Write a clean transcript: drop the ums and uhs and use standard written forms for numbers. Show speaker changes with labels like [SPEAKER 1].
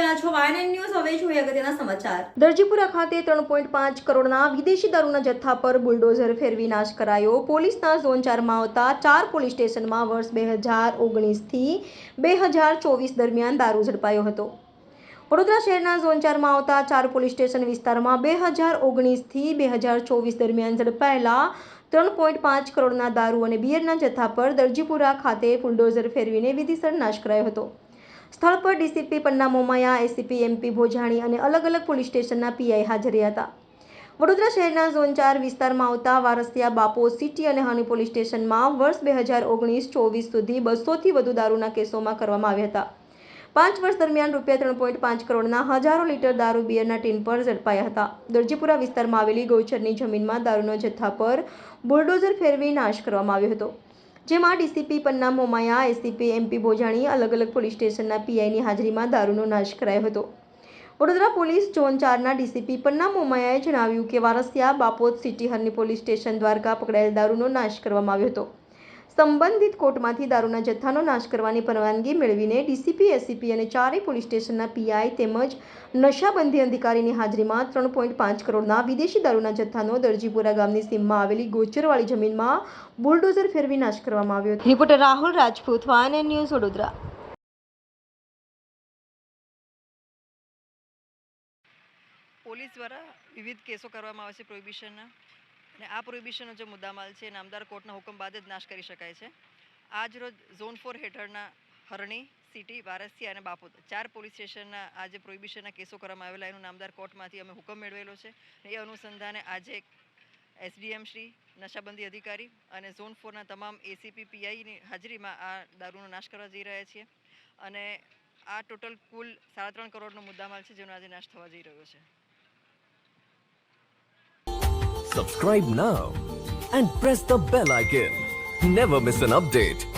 [SPEAKER 1] રહ્યા છો વાયન ન્યૂઝ. હવે જોઈએ અગત્યના સમાચાર.
[SPEAKER 2] દરજીપુરા ખાતે 3.5 કરોડના વિદેશી દારૂના જથ્થા પર બુલડોઝર ફેરવી નાશ કરાયો. પોલીસના ઝોન 4માં આવતા 4 પોલીસ સ્ટેશનમાં વર્ષ 2019 થી 2024 દરમિયાન દારૂ ઝડપાયો હતો. વડોદરા શહેરના ઝોન 4માં આવતા 4 પોલીસ સ્ટેશન વિસ્તારમાં 2019 થી 2024 દરમિયાન ઝડપાયેલા 3.5 કરોડના દારૂ અને બિયરના જથ્થા પર દરજીપુરા ખાતે બુલડોઝર ફેરવીને વિધિસર નાશ કરાયો હતો. સ્થળ પર ડીસીપી પન્ના મોમાયા, એસીપી એમપી ભોજાણી અને અલગ અલગ પોલીસ સ્ટેશનના પીઆઈ હાજર રહ્યા હતા. વડોદરા શહેરના ઝોન 4 વિસ્તારમાં આવતા વારસિયા, બાપોદ, સિટી અને હાની પોલીસ સ્ટેશનમાં વર્ષ 2019-24 સુધી 200થી વધુ દારૂના કેસોમાં કરવામાં આવ્યા હતા. 5 વર્ષ દરમિયાન ₹3.5 કરોડના હજારો લીટર દારૂ બિયરના ટીન પર ઝડપાયા હતા. દરજીપુરા વિસ્તારમાં આવેલી ગૌચરની જમીનમાં દારૂનો જથ્થા પર બુલડોઝર ફેરવી નાશ કરવામાં આવ્યો હતો. જેમાં ડીસીપી પન્ના મોમાયા, એસીપી એમપી ભોજાણી, અલગ અલગ પોલીસ સ્ટેશનના પીઆઈની હાજરીમાં દારૂનો નાશ કરાયો હતો. વડોદરા પોલીસ ઝોન 4ના ડીસીપી પન્ના મોમાયાએ જણાવ્યું કે Varasiya, Bapod, city, હરની police station દ્વારા પકડાયેલ દારૂનો નાશ કરવામાં આવ્યો હતો. સંબંધિત કોર્ટમાંથી દારૂના જથ્થાનો નાશ કરવાની પરવાનગી મેળવીને ડીસીપી, એસીપી અને 4 પોલીસ સ્ટેશનના પીઆઈ તેમજ નશાબંધી અધિકારીની હાજરીમાં 3.5 કરોડના વિદેશી દારૂના જથ્થાનો દરજીપુરા ગામની સીમમાં આવેલી ગોચરવાળી જમીનમાં બુલડોઝર ફેરવી નાશ કરવામાં આવ્યો હતો. રિપોર્ટર રાહુલ રાજપૂત, વાયન ન્યૂઝ, વડોદરા.
[SPEAKER 3] પોલીસ દ્વારા વિવિધ કેસો કરવામાં આવે છે પ્રોહિબિશનના, અને આ પ્રોહિબિશનનો જે મુદ્દામાલ છે નામદાર કોર્ટના હુકમ બાદ જ નાશ કરી શકાય છે. આજ રોજ ઝોન 4 હેઠળના હરણી, સિટી, વારસિયા અને બાપોદ 4 પોલીસ સ્ટેશનના આ જે પ્રોહિબિશનના કેસો કરવામાં આવેલા એનું નામદાર કોર્ટમાંથી અમે હુકમ મેળવેલો છે. એ અનુસંધાને આજે એસડીએમ શ્રી, નશાબંધી અધિકારી અને ઝોન 4ના તમામ એસીપી, પીઆઈની હાજરીમાં આ દારૂનો નાશ કરવા જઈ રહ્યા છીએ. અને આ ટોટલ કુલ 3.5 કરોડનો મુદ્દામાલ છે જેનો આજે નાશ થવા જઈ રહ્યો છે.
[SPEAKER 4] Subscribe now and press the bell icon. Never miss an update.